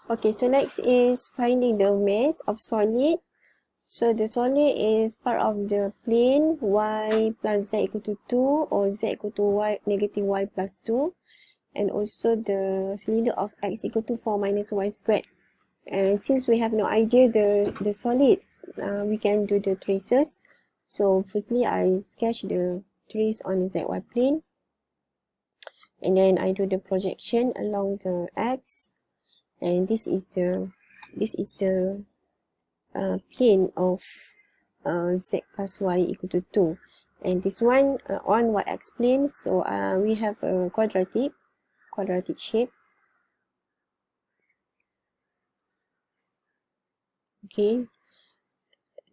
Okay, so next is finding the mass of solid. So the solid is part of the plane y plus z equal to 2 or z equal to y negative y plus 2, and also the cylinder of x equal to 4 minus y squared. And since we have no idea the solid, we can do the traces. So firstly, I sketch the trace on the zy plane, and then I do the projection along the x, and this is the plane of z plus y equal to 2, and this one on y-x plane. So we have a quadratic shape. Okay,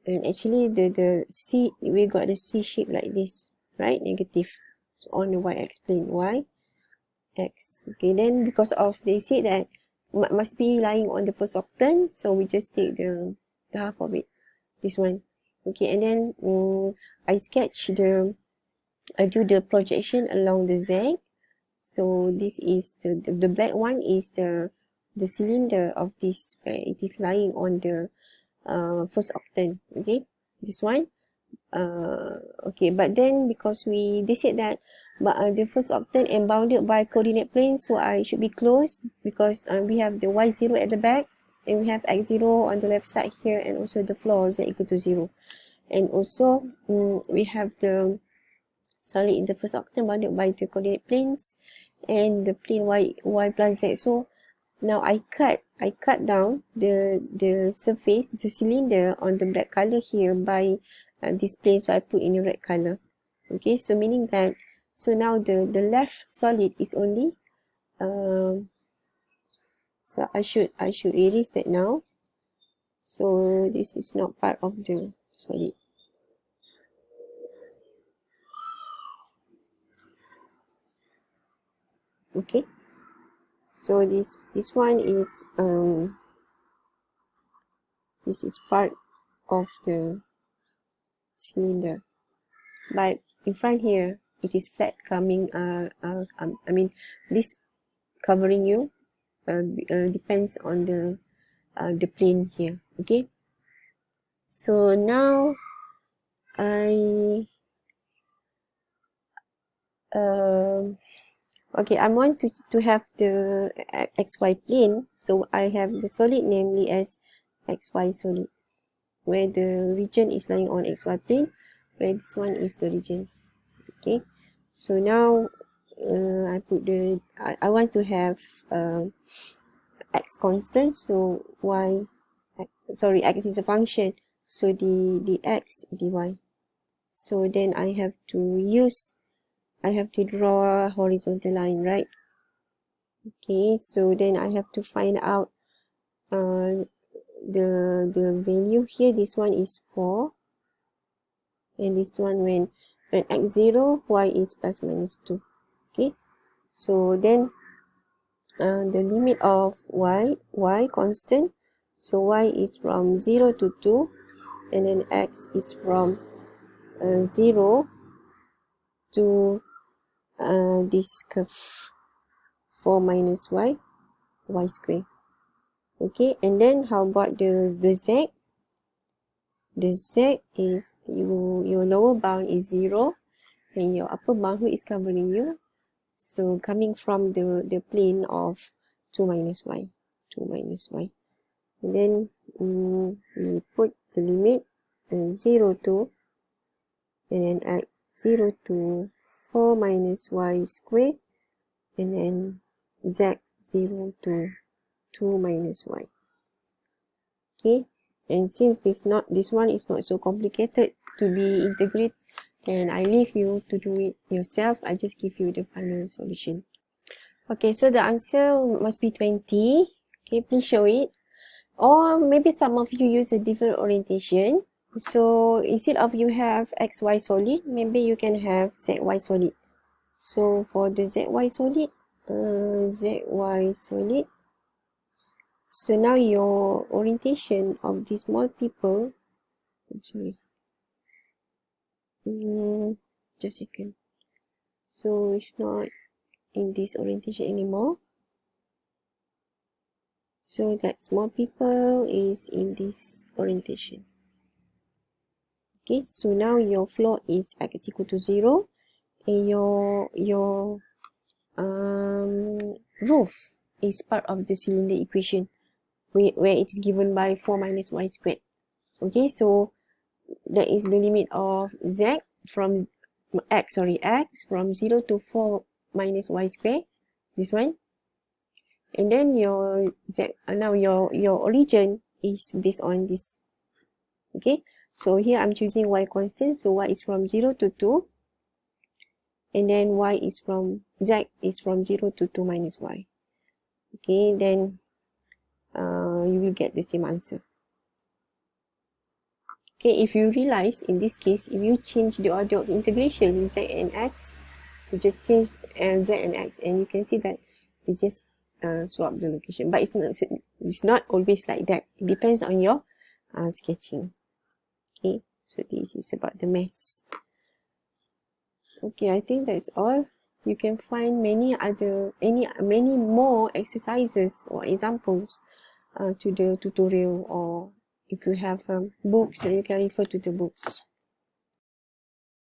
and actually the C, we got the C shape like this, right? Negative. So on the y-x plane, y x. Okay, then because of they said that must be lying on the first octant, so we just take the half of it, this one. Okay, and then I do the projection along the z. So this is the black one is the cylinder of this, it is lying on the first octant. Okay, this one. Okay, but then because they said that the first octant and bounded by coordinate planes, so I should be close because we have the y0 at the back, and we have x0 on the left side here, and also the floor z equal to 0, and also we have the solid in the first octant bounded by the coordinate planes and the plane y plus z. So now I cut down the surface, the cylinder on the black color here by this plane, so I put in a red color. Okay, so meaning that, so now the left solid is only so I should erase that now. So this is not part of the solid. Okay, so this one is this is part of the cylinder, but in front here it is flat coming I mean this covering you depends on the plane here. Okay, so now I okay, I want to have the xy plane, so I have the solid namely as xy solid, where the region is lying on xy plane, where this one is the region. Okay, so now I put I want to have x constant, so x is a function, so the x dy. So then I have to draw a horizontal line, right? Okay, so then I have to find out the value here. This one is 4, and this one when x0, y is plus minus 2. Okay, so then the limit of y constant, so y is from 0 to 2, and then x is from 0 to this curve 4 minus y square. Okay, and then how about the z? The z is your lower bound is 0, and your upper bound, who is covering you, so coming from the plane of 2 minus y. And then we put the limit 0 to, and then at 0 to 4 minus y square, and then z 0 to 2 minus y. Okay, and since this one is not so complicated to be integrated, then I leave you to do it yourself. I just give you the final solution. Okay, so the answer must be 20. Okay, please show it. Or maybe some of you use a different orientation. So instead of you have xy solid, maybe you can have zy solid. So for the zy solid, so now your orientation of these small people, sorry, just a second. So it's not in this orientation anymore. so that small people is in this orientation. Okay, so now your floor is x equal to 0, and your roof is part of the cylinder equation where it is given by 4 minus y squared. Okay, so that is the limit of z from x from 0 to 4 minus y squared, this one. And then your z, now your origin is based on this. Okay, so here I'm choosing y constant, so y is from 0 to 2, and then y is from z is from 0 to 2 minus y. Okay, then you will get the same answer. Okay, if you realize in this case, if you change the order of integration z and x, you just change z and x, and you can see that they just swap the location. But it's not always like that. It depends on your sketching. Okay, so this is about the mass. Okay, I think that's all. You can find many more exercises or examples to the tutorial, or if you have books, then you can refer to the books.